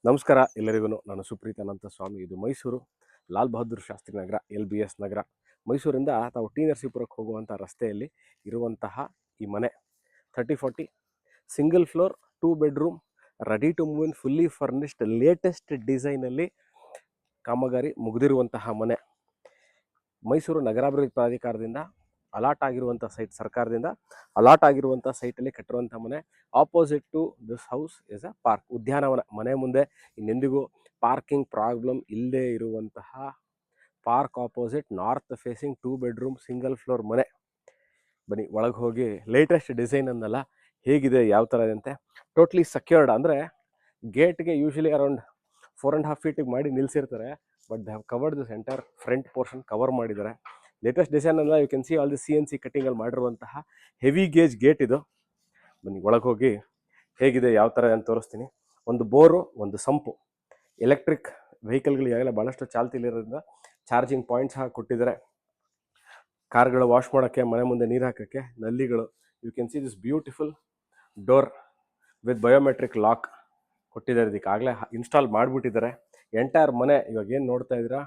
ನಮಸ್ಕಾರ ಎಲ್ಲರಿಗೂ. ನಾನು ಸುಪ್ರೀತ್ ಅನಂತ ಸ್ವಾಮಿ. ಇದು ಮೈಸೂರು ಲಾಲ್ ಬಹದ್ದೂರ್ ಶಾಸ್ತ್ರಿ ನಗರ, LBS ನಗರ. ಮೈಸೂರಿಂದ ತಾವು ಟಿ ನರಸೀಪುರಕ್ಕೆ ಹೋಗುವಂಥ ರಸ್ತೆಯಲ್ಲಿ ಇರುವಂತಹ ಈ ಮನೆ 30-40 single floor 2 bedroom ready to move in, fully furnished, latest ಡಿಸೈನಲ್ಲಿ ಕಾಮಗಾರಿ ಮುಗಿದಿರುವಂತಹ ಮನೆ. ಮೈಸೂರು ನಗರಾಭಿವೃದ್ಧಿ ಪ್ರಾಧಿಕಾರದಿಂದ ಅಲಾಟ್ ಆಗಿರುವಂಥ ಸೈಟ್, ಸರ್ಕಾರದಿಂದ ಅಲಾಟ್ ಆಗಿರುವಂಥ ಸೈಟಲ್ಲಿ ಕಟ್ಟಿರುವಂಥ ಮನೆ. Opposite to this house is a park, ಉದ್ಯಾನವನ. ಮನೆ ಮುಂದೆ ಇನ್ನೆಂದಿಗೂ ಪಾರ್ಕಿಂಗ್ ಪ್ರಾಬ್ಲಮ್ ಇಲ್ಲದೆ ಇರುವಂತಹ park opposite north facing 2 bedroom single floor ಮನೆ. ಬನ್ನಿ ಒಳಗೆ ಹೋಗಿ ಲೇಟೆಸ್ಟ್ ಡಿಸೈನ್ ಅನ್ನಲ್ಲ ಹೇಗಿದೆ, ಯಾವ ಥರ ಇದೆ ಅಂತೆ. ಟೋಟ್ಲಿ ಸೆಕ್ಯೂರ್ಡ್, ಅಂದರೆ ಗೇಟ್ಗೆ ಯೂಶಲಿ ಅರೌಂಡ್ 4.5 ಫೀಟಿಗೆ ಮಾಡಿ ನಿಲ್ಲಿಸಿರ್ತಾರೆ. But they have covered this entire front portion cover ಮಾಡಿದ್ದಾರೆ. ಲೇಟೆಸ್ಟ್ ಡಿಸೈನ್ ಅಲ್ಲ. You can see all the CNC ಕಟ್ಟಿಂಗಲ್ಲಿ ಮಾಡಿರುವಂತಹ ಹೆವಿ ಗೇಜ್ ಗೇಟ್ ಇದು. ಬನ್ನಿ ಒಳಗೆ ಹೋಗಿ ಹೇಗಿದೆ, ಯಾವ ಥರ ಅಂತ ತೋರಿಸ್ತೀನಿ. ಒಂದು ಬೋರು, ಒಂದು ಸಂಪು. ಎಲೆಕ್ಟ್ರಿಕ್ ವೆಹಿಕಲ್ಗಳಿಗಾಗಲೇ ಭಾಳಷ್ಟು ಚಾಲ್ತಿಲಿರೋದ್ರಿಂದ ಚಾರ್ಜಿಂಗ್ ಪಾಯಿಂಟ್ಸ್ ಹಾಕಿ ಕೊಟ್ಟಿದ್ದಾರೆ. ಕಾರ್ಗಳು ವಾಶ್ ಮಾಡೋಕ್ಕೆ, ಮನೆ ಮುಂದೆ ನೀರು ಹಾಕೋಕ್ಕೆ ನಲ್ಲಿಗಳು. You can see this beautiful door with biometric lock ಕೊಟ್ಟಿದ್ದಾರೆ. ಇದಕ್ಕೆ ಆಗಲೇ ಇನ್ಸ್ಟಾಲ್ ಮಾಡಿಬಿಟ್ಟಿದ್ದಾರೆ. ಎಂಟೈರ್ ಮನೆ ಇವಾಗ ಏನು ನೋಡ್ತಾ ಇದ್ದೀರಾ,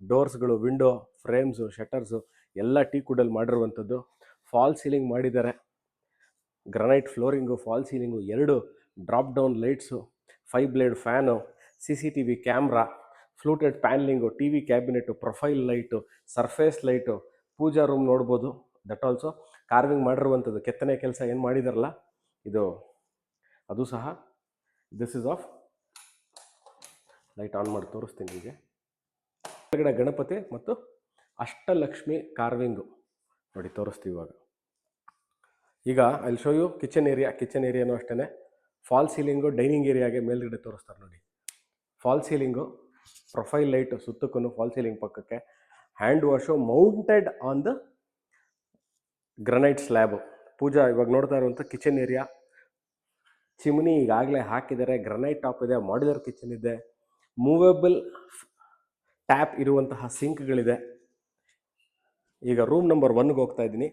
ಡೋರ್ಸ್ಗಳು, ವಿಂಡೋ ಫ್ರೇಮ್ಸು, ಶಟರ್ಸು ಎಲ್ಲ ಟೀಕುಡಲ್ಲಿ ಮಾಡಿರುವಂಥದ್ದು. ಫಾಲ್ ಸೀಲಿಂಗ್ ಮಾಡಿದ್ದಾರೆ. Granite flooring, false ceiling, 2 drop down lights, 5 blade fan, CCTV camera, fluted panelling, TV cabinet, profile light, surface light, pooja room ನೋಡ್ಬೋದು. ದಟ್ ಆಲ್ಸೋ ಕಾರ್ವಿಂಗ್ ಮಾಡಿರುವಂಥದ್ದು. ಕೆತ್ತನೆ ಕೆಲಸ ಏನು ಮಾಡಿದಾರಲ್ಲ ಇದು, ಅದು ಸಹ. This is off light on ಮಾಡಿ ತೋರಿಸ್ತೀನಿ ಹೀಗೆ. ಕೆಳಗಡೆ ಗಣಪತಿ ಮತ್ತು ಅಷ್ಟಲಕ್ಷ್ಮಿ ಕಾರ್ವಿಂಗು ನೋಡಿ ತೋರಿಸ್ತೀವಿ ಇವಾಗ. ಈಗ ಅಲ್ಲಿ ಶೋ ಯು ಕಿಚನ್ ಏರಿಯಾನೂ ಅಷ್ಟೇ. ಫಾಲ್ ಸೀಲಿಂಗು, ಡೈನಿಂಗ್ ಏರಿಯಾಗೆ ಮೇಲ್ಗಡೆ ತೋರಿಸ್ತಾರೆ ನೋಡಿ. ಫಾಲ್ ಸೀಲಿಂಗು, ಪ್ರೊಫೈಲ್ ಲೈಟು ಸುತ್ತಕ್ಕೂ, ಫಾಲ್ ಸೀಲಿಂಗ್ ಪಕ್ಕಕ್ಕೆ hand wash mounted on the granite slab. Pooja ಇವಾಗ ನೋಡ್ತಾ ಇರುವಂಥ ಕಿಚನ್ ಏರಿಯಾ. ಚಿಮ್ನಿ ಈಗಾಗಲೇ ಹಾಕಿದ್ದಾರೆ. ಗ್ರನೈಟ್ ಟಾಪ್ ಇದೆ. ಮಾಡ್ಯುಲರ್ ಕಿಚನ್ ಇದೆ. ಮೂವೇಬಲ್ ಟ್ಯಾಪ್ ಇರುವಂತಹ ಸಿಂಕ್ಗಳಿದೆ. ಈಗ ರೂಮ್ ನಂಬರ್ 1ಗೆ ಹೋಗ್ತಾ ಇದ್ದೀನಿ.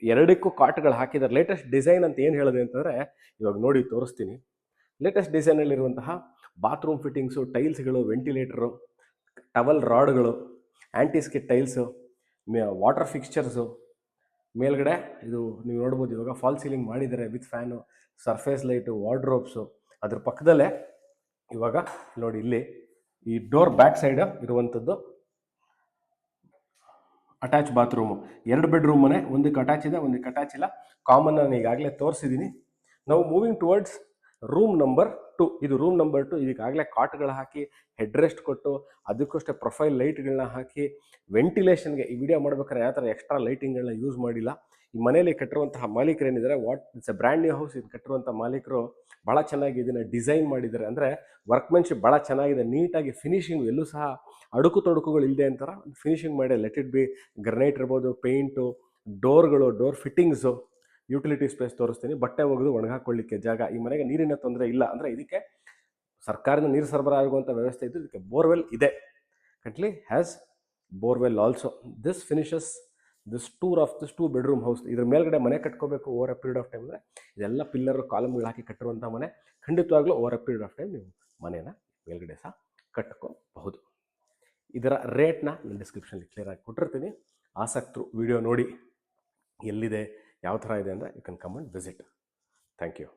2ಕ್ಕೂ ಕಾಟ್ಗಳು ಹಾಕಿದ್ದಾರೆ. ಲೇಟೆಸ್ಟ್ ಡಿಸೈನ್ ಅಂತ ಏನು ಹೇಳಿದೆ ಅಂತಂದರೆ ಇವಾಗ ನೋಡಿ ತೋರಿಸ್ತೀನಿ. ಲೇಟೆಸ್ಟ್ ಡಿಸೈನಲ್ಲಿರುವಂತಹ ಬಾತ್ರೂಮ್ ಫಿಟ್ಟಿಂಗ್ಸು, ಟೈಲ್ಸ್ಗಳು, ವೆಂಟಿಲೇಟರು, ಟವಲ್ ರಾಡ್ಗಳು, ಆ್ಯಂಟಿಸ್ಕಿಟ್ ಟೈಲ್ಸು, ವಾಟರ್ ಫಿಕ್ಸ್ಚರ್ಸು. ಮೇಲ್ಗಡೆ ಇದು ನೀವು ನೋಡ್ಬೋದು. ಇವಾಗ ಫಾಲ್ ಸೀಲಿಂಗ್ ಮಾಡಿದ್ದಾರೆ with fan, surface light, wardrobes. ಅದ್ರ ಪಕ್ಕದಲ್ಲೇ ಇವಾಗ ನೋಡಿ ಇಲ್ಲಿ ಈ ಡೋರ್ ಬ್ಯಾಕ್ ಸೈಡ್ ಇರುವಂಥದ್ದು ಅಟ್ಯಾಚ್ ಬಾತ್ರೂಮು. 2 ಬೆಡ್ರೂಮ್ ಮನೆ, ಒಂದಕ್ಕೆ ಅಟ್ಯಾಚ್ ಇದೆ, ಒಂದಕ್ಕೆ ಅಟ್ಯಾಚ್ ಇಲ್ಲ. ಕಾಮನ್ ನಾನು ಈಗಾಗಲೇ ತೋರಿಸಿದ್ದೀನಿ. ನಾವು ಮೂವಿಂಗ್ ಟುವರ್ಡ್ಸ್ ರೂಮ್ ನಂಬರ್ 2. ಇದು ರೂಮ್ ನಂಬರ್ 2. ಇದಕ್ಕಾಗಲೇ ಕಾಟ್ಗಳು ಹಾಕಿ, ಹೆಡ್ ರೆಸ್ಟ್ ಕೊಟ್ಟು, ಅದಕ್ಕೂ ಅಷ್ಟೇ ಪ್ರೊಫೈಲ್ ಲೈಟ್ಗಳನ್ನ ಹಾಕಿ, ವೆಂಟಿಲೇಷನ್ಗೆ ಈ ವಿಡಿಯೋ ಮಾಡ್ಬೇಕಾದ್ರೆ ಯಾವ ಥರ ಎಕ್ಸ್ಟ್ರಾ ಲೈಟಿಂಗ್ಗಳನ್ನ ಯೂಸ್ ಮಾಡಿಲ್ಲ. ಈ ಮನೆಯಲ್ಲಿ ಕಟ್ಟಿರುವಂತಹ ಮಾಲೀಕರು ಏನಿದ್ದಾರೆ, it's A brand new house. ಇದು ಕಟ್ಟಿರುವಂಥ ಮಾಲೀಕರು ಭಾಳ ಚೆನ್ನಾಗಿ ಇದನ್ನು ಡಿಸೈನ್ ಮಾಡಿದ್ದಾರೆ. ಅಂದರೆ ವರ್ಕ್ಮೆನ್ಶಿಪ್ ಭಾಳ ಚೆನ್ನಾಗಿದೆ. ನೀಟಾಗಿ ಫಿನಿಶಿಂಗು ಎಲ್ಲೂ ಸಹ ಅಡುಕು ತೊಡಕುಗಳು ಇಲ್ಲದೆ ಅಂತಾರೆ ಫಿನಿಶಿಂಗ್ ಮಾಡಿ. ಲೆಟ್ ಇಟ್ ಬಿ ಗ್ರನೈಟ್ ಇರ್ಬೋದು, ಪೇಂಟು, ಡೋರ್ಗಳು, ಡೋರ್ ಫಿಟ್ಟಿಂಗ್ಸು, ಯುಟಿಲಿಟಿ ಸ್ಪೇಸ್ ತೋರಿಸ್ತೀನಿ. ಬಟ್ಟೆ ಒಗೆದು ಒಣಗಾಕೊಳ್ಳಿಕ್ಕೆ ಜಾಗ. ಈ ಮನೆಗೆ ನೀರಿನ ತೊಂದರೆ ಇಲ್ಲ. ಅಂದರೆ ಇದಕ್ಕೆ ಸರ್ಕಾರದಿಂದ ನೀರು ಸರಬರಾಜು ಆಗುವಂಥ ವ್ಯವಸ್ಥೆ ಇದ್ದು ಇದಕ್ಕೆ ಬೋರ್ವೆಲ್ ಇದೆ. Currently has borewell also. This finishes this tour of this 2 bedroom house. ಇದ್ರ ಮೇಲ್ಗಡೆ ಮನೆ ಕಟ್ಕೋಬೇಕು over a period of time. ಅಂದರೆ ಇದೆಲ್ಲ ಪಿಲ್ಲರ್ ಕಾಲಮ್ಗಳು ಹಾಕಿ ಕಟ್ಟಿರುವಂಥ ಮನೆ. ಖಂಡಿತವಾಗ್ಲೂ over a period of time ನೀವು ಮನೇನ ಮೇಲ್ಗಡೆ ಸಹ ಕಟ್ಕೋಬಹುದು. ಇದರ ರೇಟ್ನ ನಾನು ಡಿಸ್ಕ್ರಿಪ್ಷನಲ್ಲಿ ಕ್ಲಿಯರಾಗಿ ಕೊಟ್ಟಿರ್ತೀನಿ. ಆಸಕ್ತರು ವಿಡಿಯೋ ನೋಡಿ ಎಲ್ಲಿದೆ, ಯಾವ ಥರ ಇದೆ ಅಂದರೆ you can come and visit. Thank you.